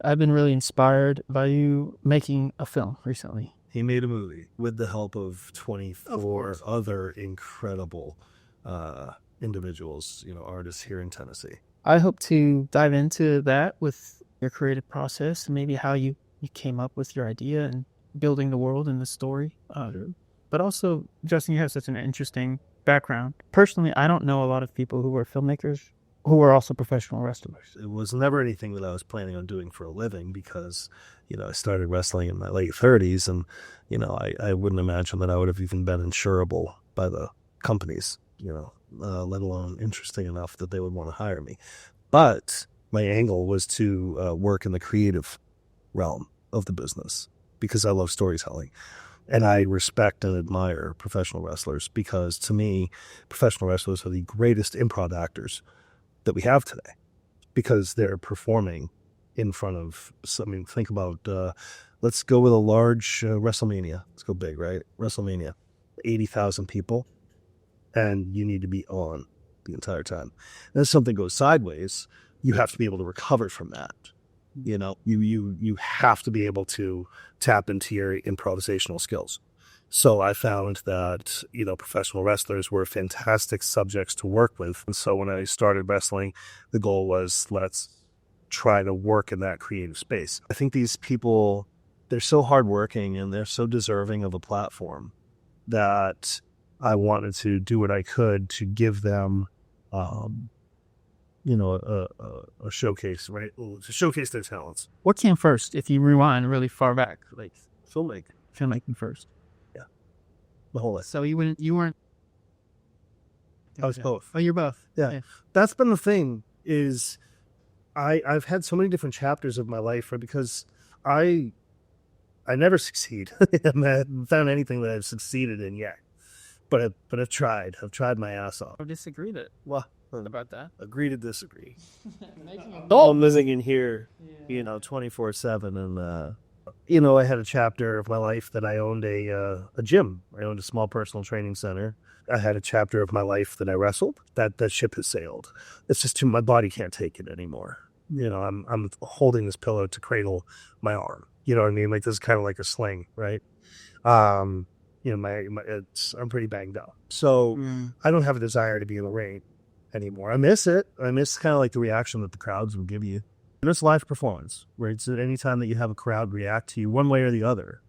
I've been really inspired by you making a film recently. He made a movie with the help of Of 24 course. other incredible individuals, artists here in Tennessee. I hope to dive into that with your creative process and maybe how you came up with your idea and building the world and the story. But also, Justin, you have such an interesting background. Personally, I don't know a lot of people who are filmmakers who are also professional wrestlers. It was never anything that I was planning on doing for a living because, I started wrestling in my late 30s and, I wouldn't imagine that I would have even been insurable by the companies, let alone interesting enough that they would want to hire me. But my angle was to work in the creative realm of the business because I love storytelling. And I respect and admire professional wrestlers because to me, professional wrestlers are the greatest improv actors that we have today because they're performing in front of, think about, let's go with a large WrestleMania. Let's go big, right? WrestleMania, 80,000 people, and you need to be on the entire time. And if something goes sideways, you have to be able to recover from that. You have to be able to tap into your improvisational skills. So I found that, professional wrestlers were fantastic subjects to work with. And so when I started wrestling, the goal was let's try to work in that creative space. I think these people, they're so hardworking and they're so deserving of a platform that I wanted to do what I could to give them, a showcase, right? To showcase their talents. What came first, if you rewind really far back, like Filmmaking first? my whole life. So you weren't. I was both. Oh, you're both. Yeah. That's been the thing is I've had so many different chapters of my life, right? Because I never succeed. I haven't found anything that I've succeeded in yet. But I've tried. I've tried my ass off. I disagreed Well, about that. agree to disagree. Oh, I'm living in here, 24/7, and I had a chapter of my life that I owned a gym. I owned a small personal training center. I had a chapter of my life that I wrestled. That ship has sailed. It's just too. My body can't take it anymore. I'm holding this pillow to cradle my arm. You know what I mean? Like this is kind of like a sling, right? I'm pretty banged up, so I don't have a desire to be in the ring anymore. I miss it. I miss kind of like the reaction that the crowds will give you. And it's live performance, right? It's at any time that you have a crowd react to you one way or the other.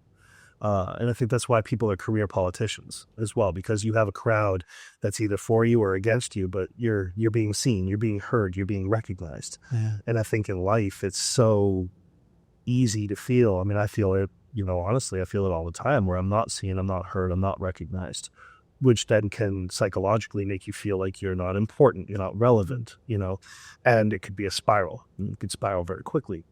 And I think that's why people are career politicians as well, because you have a crowd that's either for you or against you, but you're being seen, you're being heard, you're being recognized. Yeah. And I think in life, it's so easy to feel. I mean, I feel it, honestly, I feel it all the time where I'm not seen, I'm not heard, I'm not recognized, which then can psychologically make you feel like you're not important, you're not relevant, and it could be a spiral. It could spiral very quickly.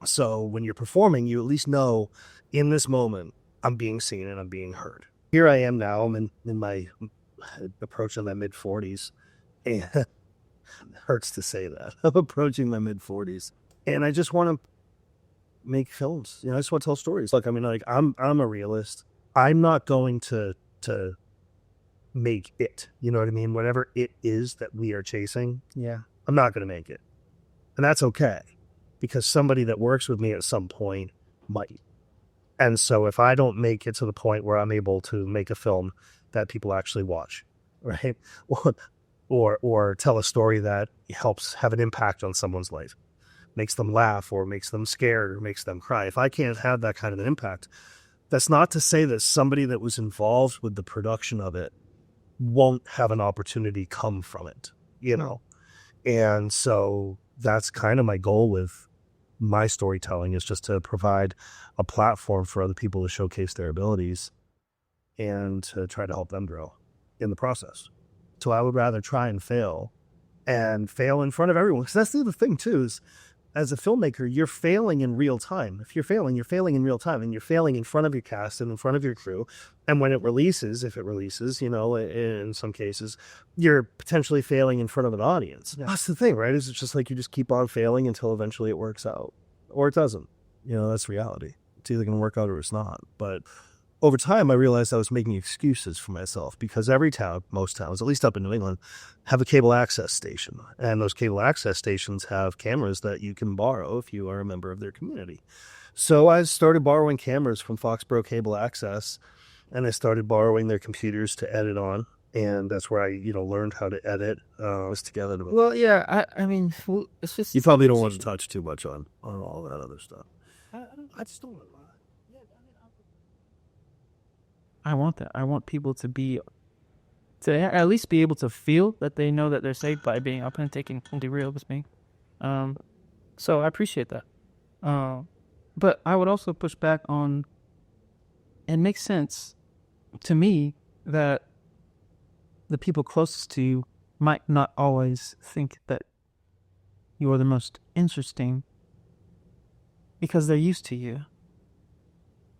So when you're performing, you at least know in this moment, I'm being seen and I'm being heard. Here I am now, I'm in my approaching my mid 40s, and it hurts to say that. I'm approaching my mid 40s, and I just want to make films. I just want to tell stories. Look, I'm a realist. I'm not going to make it, you know what I mean? Whatever it is that we are chasing, I'm not going to make it. And that's okay, because somebody that works with me at some point might. And so if I don't make it to the point where I'm able to make a film that people actually watch, right? Or tell a story that helps have an impact on someone's life, makes them laugh or makes them scared or makes them cry. If I can't have that kind of an impact, that's not to say that somebody that was involved with the production of it won't have an opportunity come from it, And so that's kind of my goal with my storytelling, is just to provide a platform for other people to showcase their abilities and to try to help them grow in the process. So I would rather try and fail in front of everyone. Because that's the other thing too, is as a filmmaker, you're failing in real time. If you're failing in real time, and you're failing in front of your cast and in front of your crew. And when it releases, if it releases, in some cases, you're potentially failing in front of an audience. Yeah. That's the thing, right? Is it's just like you just keep on failing until eventually it works out, or it doesn't. That's reality. It's either going to work out or it's not. But over time, I realized I was making excuses for myself because every town, most towns, at least up in New England, have a cable access station. And those cable access stations have cameras that you can borrow if you are a member of their community. So I started borrowing cameras from Foxborough Cable Access, and I started borrowing their computers to edit on. And that's where I, learned how to edit. Was together. Well, yeah, I mean, it's just... You probably don't want to touch too much on all that other stuff. I just don't want to lie. I want that. I want people to at least be able to feel that they know that they're safe by being authentic and be real with me. So I appreciate that. But I would also push back on, it makes sense to me that the people closest to you might not always think that you are the most interesting because they're used to you.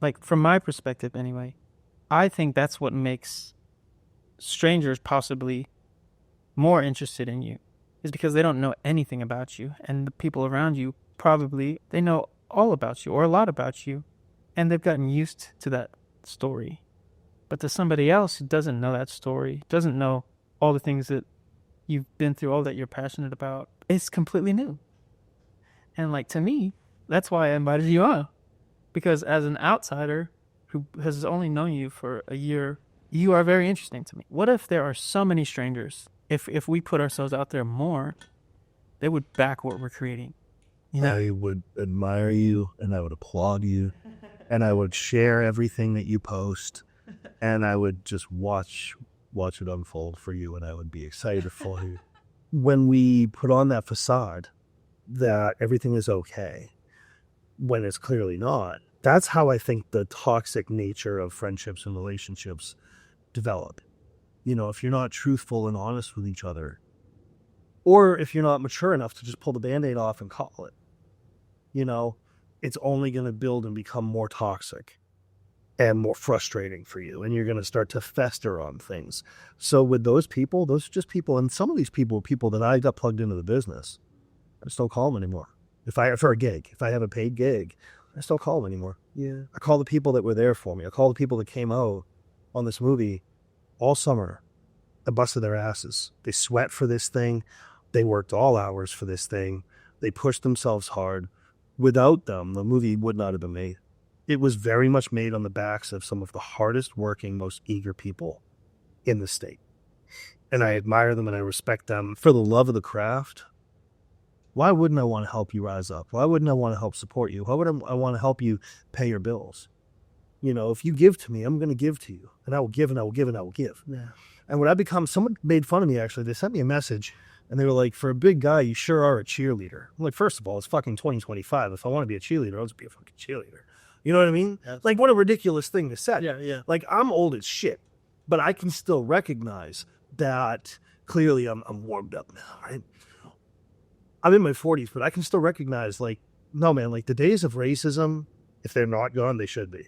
Like, from my perspective anyway, I think that's what makes strangers possibly more interested in you, is because they don't know anything about you, and the people around you probably, they know all about you or a lot about you, and they've gotten used to that story. But to somebody else who doesn't know that story, doesn't know all the things that you've been through, all that you're passionate about, it's completely new. And like, to me, that's why I invited you on, because as an outsider who has only known you for a year, you are very interesting to me. What if there are so many strangers, if we put ourselves out there more, they would back what we're creating? I would admire you, and I would applaud you, and I would share everything that you post, and I would just watch it unfold for you, and I would be excited for you. When we put on that facade that everything is okay, when it's clearly not, that's how I think the toxic nature of friendships and relationships develop. If you're not truthful and honest with each other, or if you're not mature enough to just pull the Band-Aid off and call it, it's only going to build and become more toxic and more frustrating for you. And you're going to start to fester on things. So with those people, those are just people. And some of these people are people that I got plugged into the business. I just don't call them anymore. For a gig, if I have a paid gig, I just don't call them anymore. Yeah. I call the people that were there for me. I call the people that came out on this movie all summer. I busted their asses. They sweat for this thing. They worked all hours for this thing. They pushed themselves hard. Without them, the movie would not have been made. It was very much made on the backs of some of the hardest working, most eager people in the state. And I admire them and I respect them for the love of the craft. Why wouldn't I want to help you rise up? Why wouldn't I want to help support you? Why would I want to help you pay your bills? If you give to me, I'm going to give to you. And I will give and I will give and I will give. Yeah. And when I become, someone made fun of me actually. They sent me a message and they were like, for a big guy, you sure are a cheerleader. I'm like, first of all, it's fucking 2025. If I want to be a cheerleader, I'll just be a fucking cheerleader. You know what I mean? Yes. Like, what a ridiculous thing to say. Yeah. Like, I'm old as shit, but I can still recognize that clearly I'm warmed up now, right? I'm in my 40s, but I can still recognize, like, no, man, like the days of racism, if they're not gone, they should be. Right.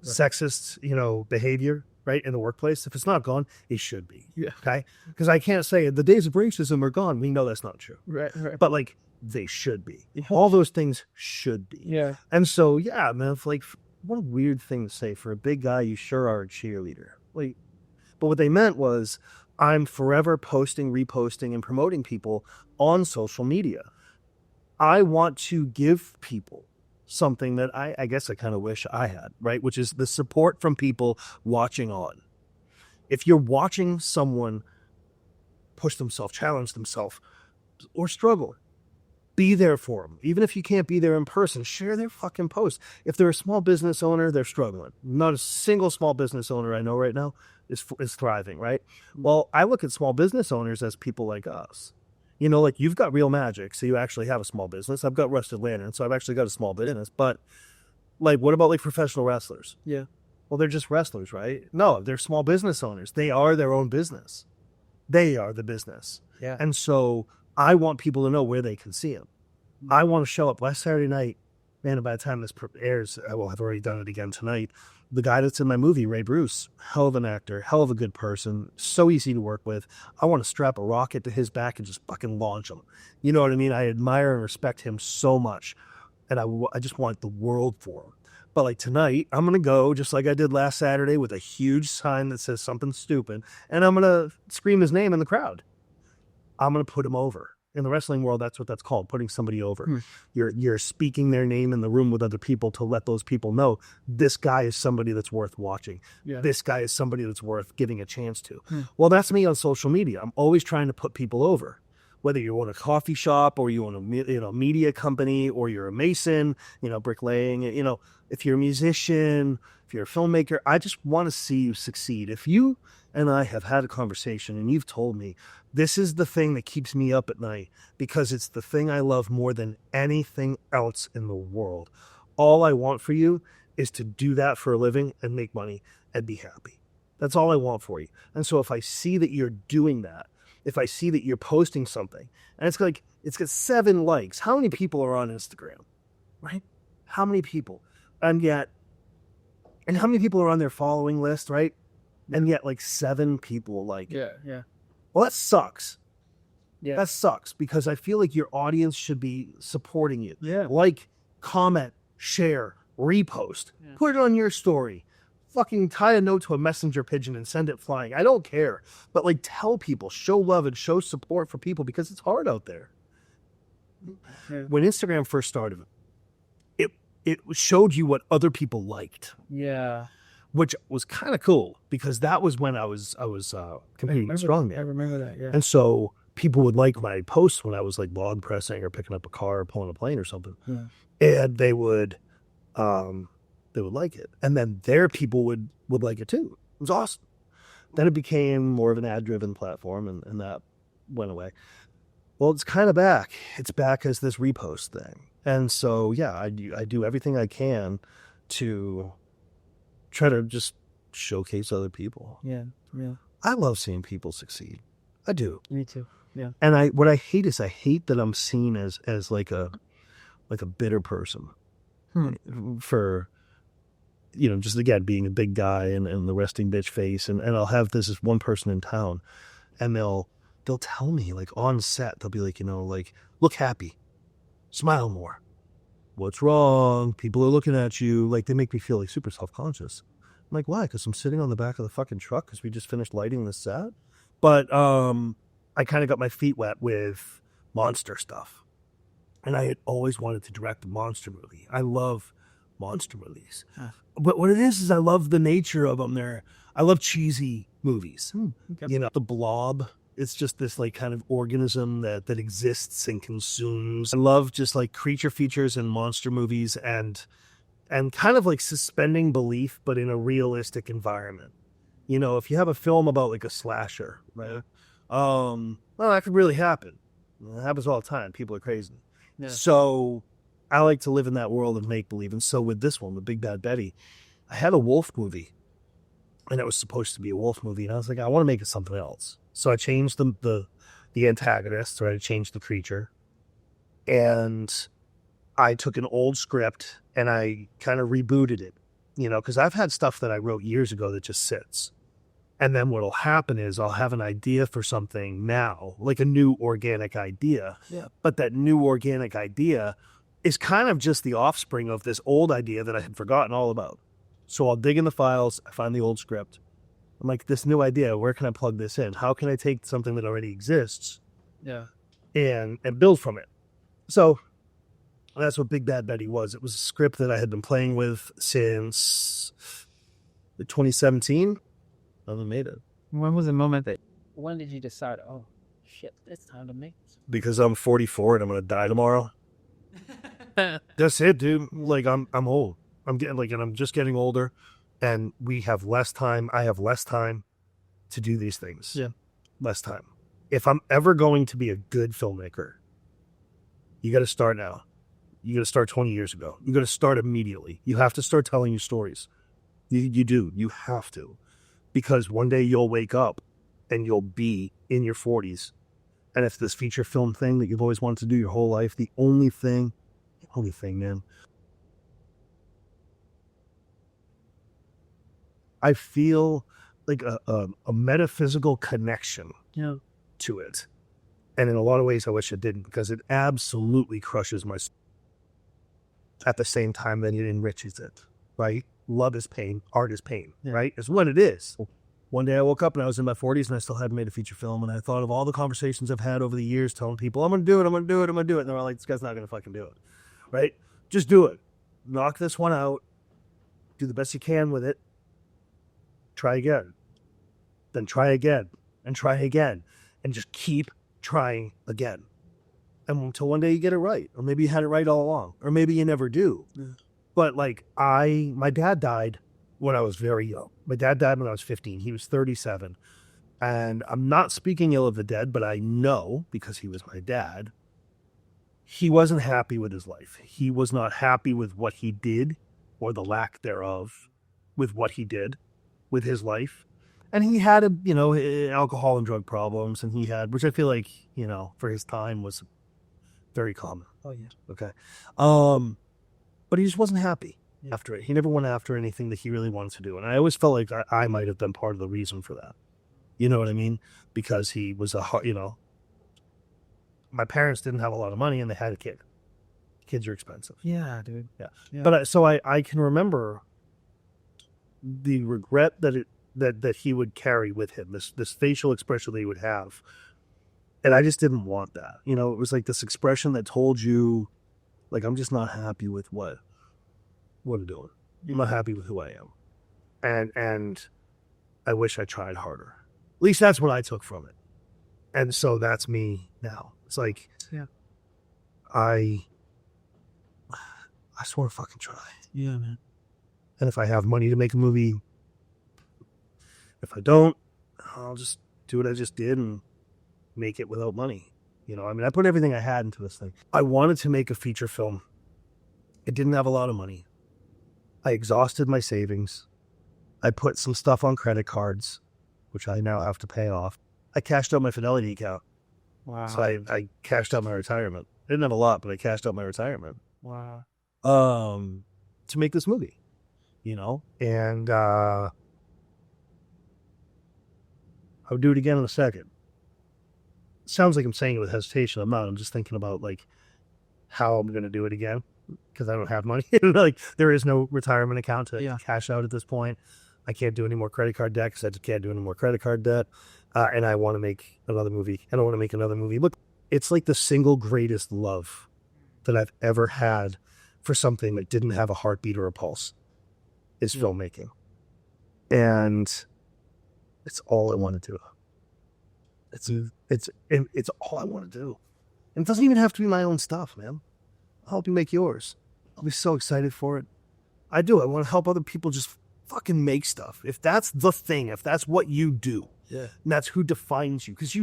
Sexist, behavior, right, in the workplace, if it's not gone, it should be. Yeah. Okay? Because I can't say the days of racism are gone. We know that's not true. Right. But, like, they should be. Yeah. All those things should be. Yeah. And so, yeah, man, what a weird thing to say. For a big guy, you sure are a cheerleader. Like, but what they meant was, I'm forever posting, reposting, and promoting people on social media. I want to give people something that I guess I kind of wish I had, right? Which is the support from people watching on. If you're watching someone push themselves, challenge themselves, or struggle, be there for them. Even if you can't be there in person, share their fucking post. If they're a small business owner, they're struggling. Not a single small business owner I know right now is thriving, right? Well, I look at small business owners as people like us. Like, you've got Real Magic, so you actually have a small business. I've got Rusted Lantern, so I've actually got a small business. But, like, what about, like, professional wrestlers? Yeah. Well, they're just wrestlers, right? No, they're small business owners. They are their own business. They are the business. Yeah. And so I want people to know where they can see them. I want to show up. Last Saturday night, man, and by the time this airs, I will have already done it again tonight. The guy that's in my movie, Ray Bruce, hell of an actor, hell of a good person, so easy to work with. I want to strap a rocket to his back and just fucking launch him. You know what I mean? I admire and respect him so much. and I just want the world for them. But like tonight, I'm going to go just like I did last Saturday with a huge sign that says something stupid, and I'm going to scream his name in the crowd. I'm going to put him over. In the wrestling world, that's what that's called, putting somebody over. You're speaking their name in the room with other people to let those people know this guy is somebody that's worth watching. Yeah. This guy is somebody that's worth giving a chance to. Well, that's me on social media. I'm always trying to put people over. Whether you own a coffee shop or you own a media company or you're a mason, bricklaying, if you're a musician, if you're a filmmaker, I just want to see you succeed. If you and I have had a conversation and you've told me this is the thing that keeps me up at night because it's the thing I love more than anything else in the world. All I want for you is to do that for a living and make money and be happy. That's all I want for you. And so if I see that you're doing that, if I see that you're posting something and it's got 7 likes, how many people are on Instagram, right? How many people? And how many people are on their following list, right? And yet 7 people like it. Yeah. Well, that sucks. Yeah. That sucks because I feel like your audience should be supporting you. Yeah. Like, comment, share, repost, put it on your story. Fucking tie a note to a messenger pigeon and send it flying. I don't care. But tell people, show love and show support for people because it's hard out there. Yeah. When Instagram first started, it showed you what other people liked. Yeah. Which was kind of cool because that was when I was competing in strongman. I remember that, yeah. And so people would like my posts when I was log pressing or picking up a car or pulling a plane or something. Yeah. And they would like it. And then their people would like it too. It was awesome. Then it became more of an ad-driven platform and that went away. Well, it's kind of back. It's back as this repost thing. And so, yeah, I do everything I can to try to just showcase other people. Yeah. I love seeing people succeed. I do. Me too. Yeah. And what I hate is that I'm seen as a bitter person for, just again being a big guy and the resting bitch face. And I'll have this one person in town, and they'll tell me on set, they'll be look happy, smile more. What's wrong? People are looking at you. They make me feel super self-conscious. I'm why? Because I'm sitting on the back of the fucking truck because we just finished lighting the set. But I kind of got my feet wet with monster stuff. And I had always wanted to direct a monster movie. I love monster movies. Huh. But what it is I love the nature of them. I love cheesy movies. Okay. The Blob. It's just this kind of organism that exists and consumes. I love just creature features and monster movies and kind of suspending belief, but in a realistic environment. If you have a film about a slasher, right? Well, that could really happen. It happens all the time. People are crazy. Yeah. So I like to live in that world of make believe. And so with this one, with Big Bad Betty, I had a wolf movie. And it was supposed to be a wolf movie. And I was I want to make it something else. So I changed the antagonist, or I changed the creature. And I took an old script and I kind of rebooted it, because I've had stuff that I wrote years ago that just sits. And then what'll happen is I'll have an idea for something now, a new organic idea. Yeah. But that new organic idea is kind of just the offspring of this old idea that I had forgotten all about. So I'll dig in the files, I find the old script. I'm this new idea, where can I plug this in? How can I take something that already exists and build from it? So that's what Big Bad Betty was. It was a script that I had been playing with since 2017. I haven't made it. When was the moment when did you decide, oh, shit, it's time to make this? Because I'm 44 and I'm going to die tomorrow. That's it, dude. I'm old. I'm getting and I'm just getting older, and we have less time. I have less time to do these things. Yeah. Less time. If I'm ever going to be a good filmmaker, you got to start now. You got to start 20 years ago. You got to start immediately. You have to start telling your stories. You do. You have to. Because one day you'll wake up and you'll be in your 40s. And if this feature film thing that you've always wanted to do your whole life, the only thing, man, I feel a metaphysical connection to it. And in a lot of ways, I wish it didn't, because it absolutely crushes my soul. at the same time that it enriches it, right? Love is pain, art is pain, Yeah. right? It's what it is. One day I woke up and I was in my 40s and I still hadn't made a feature film, and I thought of all the conversations I've had over the years telling people, I'm going to do it, I'm going to do it, I'm going to do it. And they're all like, this guy's not going to fucking do it, right? Just do it. Knock this one out. Do the best you can with it. Try again. Then try again and try again. And just keep trying again. And until one day you get it right. Or maybe you had it right all along. Or maybe you never do. Yeah. But like my dad died when I was very young. My dad died when I was 15. He was 37. And I'm not speaking ill of the dead, but I know, because he was my dad, he wasn't happy with his life. He was not happy with what he did, or the lack thereof, with what he did with his life. And he had, alcohol and drug problems, and he had, which I feel like, for his time was very common. Oh, yeah. Okay. But he just wasn't happy after it. He never went after anything that he really wanted to do. And I always felt like I might have been part of the reason for that. You know what I mean? Because he was my parents didn't have a lot of money and they had a kid. Kids are expensive. Yeah, dude. Yeah. But I can remember the regret that he would carry with him, this facial expression that he would have. And I just didn't want that. It was like this expression that told you, like, I'm just not happy with what I'm doing. I'm not happy with who I am. And I wish I tried harder. At least that's what I took from it. And so that's me now. It's like, I just want to fucking try. Yeah, man. And if I have money to make a movie, if I don't, I'll just do what I just did and make it without money. I put everything I had into this thing. I wanted to make a feature film. I didn't have a lot of money. I exhausted my savings. I put some stuff on credit cards, which I now have to pay off. I cashed out my Fidelity account. Wow. So I cashed out my retirement. I didn't have a lot, but I cashed out my retirement. Wow. To make this movie, and I would do it again in a second. Sounds like I'm saying it with hesitation. I'm not. I'm just thinking about like how I'm going to do it again, because I don't have money. Like, there is no retirement account to cash out at this point. I can't do any more credit card debt because I just can't do any more credit card debt. And I want to make another movie. And I want to make another movie. Look, it's like the single greatest love that I've ever had for something that didn't have a heartbeat or a pulse is filmmaking. And it's all I want to do. It's all I want to do. And it doesn't even have to be my own stuff, man. I'll help you make yours. I'll be so excited for it. I do. I want to help other people just fucking make stuff. If that's the thing, if that's what you do, and that's who defines you. Because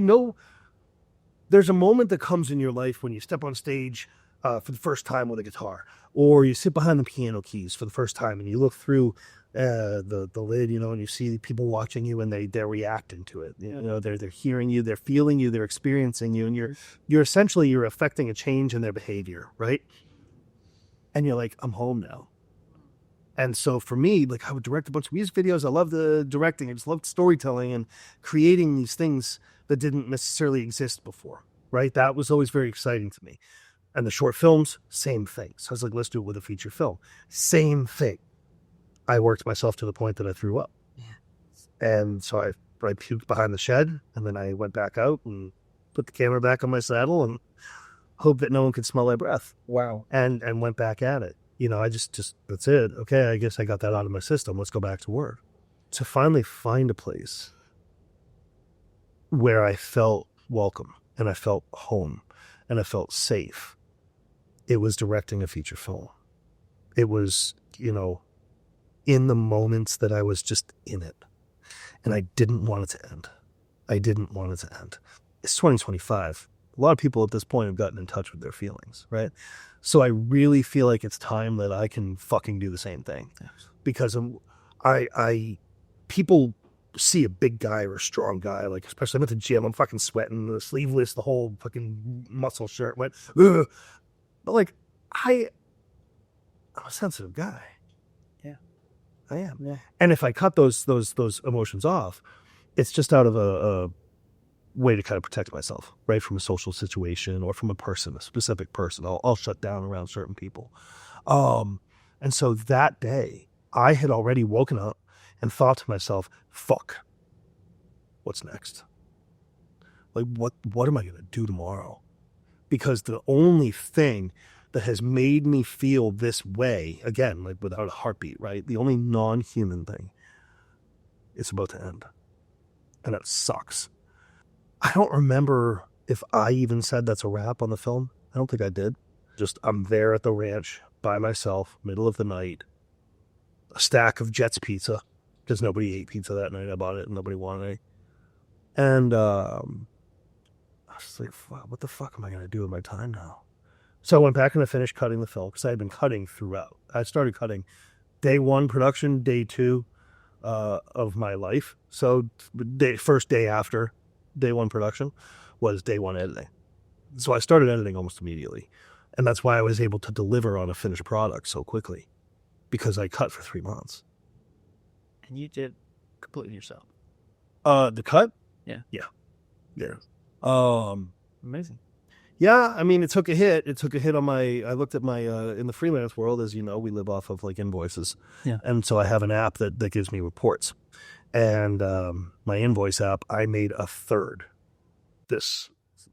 there's a moment that comes in your life when you step on stage for the first time with a guitar, or you sit behind the piano keys for the first time and you look through the lid, and you see people watching you and they're reacting to it. They're hearing you, they're feeling you, they're experiencing you, and you're essentially affecting a change in their behavior, right? And you're like, I'm home now. And so for me, like, I would direct a bunch of music videos. I love the directing. I just loved storytelling and creating these things that didn't necessarily exist before, right? That was always very exciting to me. And the short films, same thing. So I was like, let's do it with a feature film. Same thing. I worked myself to the point that I threw up. Yeah. And so I puked behind the shed, and then I went back out and put the camera back on my saddle and hoped that no one could smell my breath. Wow. And went back at it. I just, that's it. Okay, I guess I got that out of my system. Let's go back to work. To finally find a place where I felt welcome and I felt home and I felt safe, it was directing a feature film. It was, in the moments that I was just in it. And I didn't want it to end. It's 2025. A lot of people at this point have gotten in touch with their feelings, right? So I really feel like it's time that I can fucking do the same thing. Because people see a big guy or a strong guy, like, especially I'm at the gym, I'm fucking sweating, the sleeveless, the whole fucking muscle shirt went, ugh. But like, I'm a sensitive guy. Yeah. I am. Yeah. And if I cut those emotions off, it's just out of a way to kind of protect myself, right, from a social situation or from a person, a specific person. I'll shut down around certain people. And so that day, I had already woken up and thought to myself, fuck, what's next? Like, what am I going to do tomorrow? Because the only thing that has made me feel this way, again, like without a heartbeat, right? The only non-human thing is about to end. And that sucks. I don't remember if I even said that's a wrap on the film. I don't think I did. Just, I'm there at the ranch by myself, middle of the night, a stack of Jets pizza, because nobody ate pizza that night. I bought it and nobody wanted any. And I was like, what the fuck am I going to do with my time now? So I went back and I finished cutting the film, because I had been cutting throughout. I started cutting day one production, day two of my life. So first day after day one production was day one editing. So I started editing almost immediately. And that's why I was able to deliver on a finished product so quickly, because I cut for 3 months. And you did completely yourself. The cut? Yeah. Yeah. Amazing. Yeah, I mean, it took a hit. It took a hit on I looked at my, in the freelance world, as you know, we live off of like invoices. Yeah. And so I have an app that gives me reports. And my invoice app, I made a third this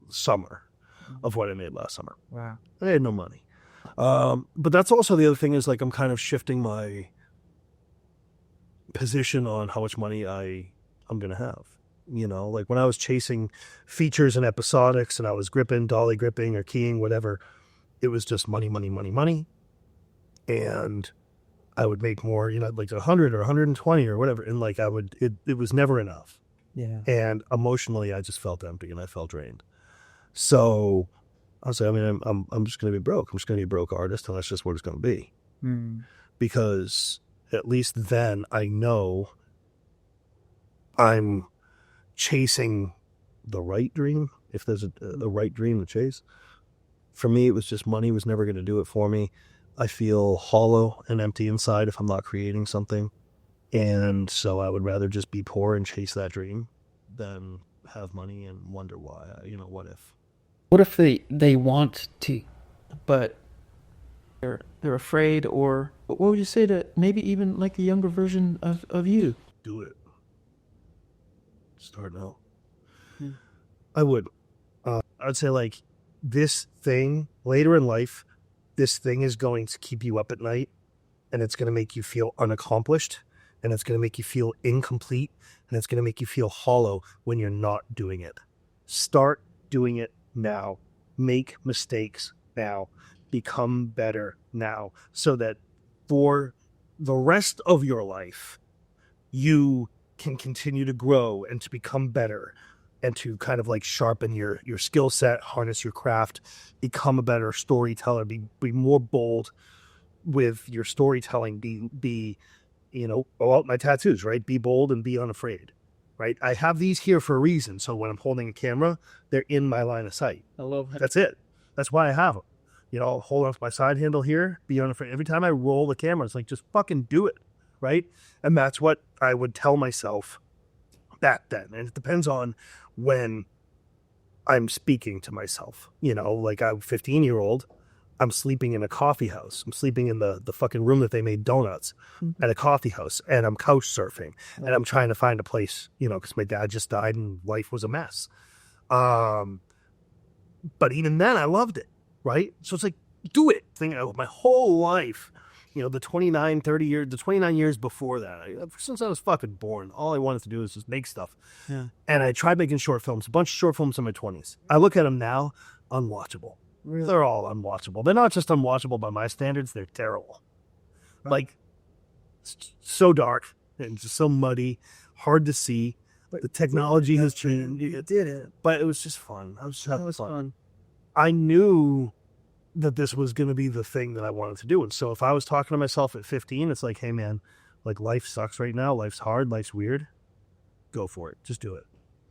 summer of what I made last summer. Wow. I had no money. But that's also the other thing, is like I'm kind of shifting my position on how much money I'm going to have. You know, like when I was chasing features and episodics and I was gripping, dolly gripping or keying, whatever, it was just money. And I would make more, you know, like 100 or 120 or whatever. And like it was never enough. Yeah. And emotionally, I just felt empty and I felt drained. So I was like, I mean, I'm just going to be broke. I'm just going to be a broke artist, and that's just what it's going to be. Because at least then I know I'm chasing the right dream, if there's a right dream to chase. For me, it was just money was never going to do it for me. I feel hollow and empty inside if I'm not creating something. And so I would rather just be poor and chase that dream than have money and wonder why, what if. What if they want to, but they're afraid, or what would you say to maybe even like a younger version of you? Do it. Start now. I would. I'd say like this thing later in life, this thing is going to keep you up at night, and it's going to make you feel unaccomplished, and it's going to make you feel incomplete, and it's going to make you feel hollow when you're not doing it. Start doing it now. Make mistakes now. Become better now, so that for the rest of your life, you can continue to grow and to become better and to kind of like sharpen your skill set, harness your craft, become a better storyteller, be more bold with your storytelling, be out my tattoos, right? Be bold and be unafraid, right? I have these here for a reason. So when I'm holding a camera, they're in my line of sight. I love that. That's it. That's why I have them. I'll hold on to my side handle here, be unafraid. Every time I roll the camera, it's like, just fucking do it, right? And that's what I would tell myself back then. And it depends on when I'm speaking to myself. Like I'm a 15-year-old, I'm sleeping in a coffee house. I'm sleeping in the fucking room that they made donuts at a coffee house, and I'm couch surfing, and I'm trying to find a place, because my dad just died and life was a mess. But even then I loved it, right? So it's like, do it. My whole life, the 29 years before that, since I was fucking born, all I wanted to do is just make stuff. Yeah. And I tried making short films, a bunch of short films in my 20s. I look at them now, unwatchable. Really? They're all unwatchable. They're not just unwatchable by my standards, they're terrible. Right. Like, so dark and just so muddy, hard to see. The technology has changed. You did it. But it was just fun. I was just having fun. I knew that this was going to be the thing that I wanted to do. And so if I was talking to myself at 15, it's like, hey man, like life sucks right now. Life's hard. Life's weird. Go for it. Just do it.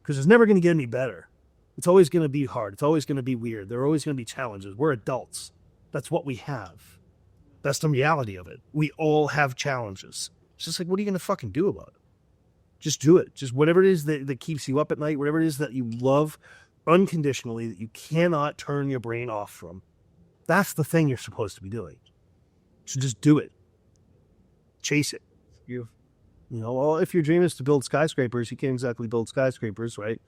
Because it's never going to get any better. It's always going to be hard. It's always going to be weird. There are always going to be challenges. We're adults. That's what we have. That's the reality of it. We all have challenges. It's just like, what are you going to fucking do about it? Just do it. Just whatever it is that keeps you up at night, whatever it is that you love unconditionally, that you cannot turn your brain off from. That's the thing you're supposed to be doing. So just do it. Chase it. Well, if your dream is to build skyscrapers, you can't exactly build skyscrapers, right?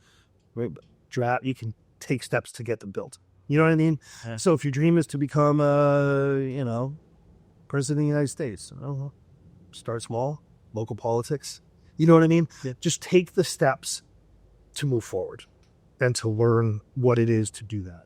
You can take steps to get them built. You know what I mean? Yeah. So if your dream is to become president of the United States, start small, local politics. You know what I mean? Yeah. Just take the steps to move forward and to learn what it is to do that.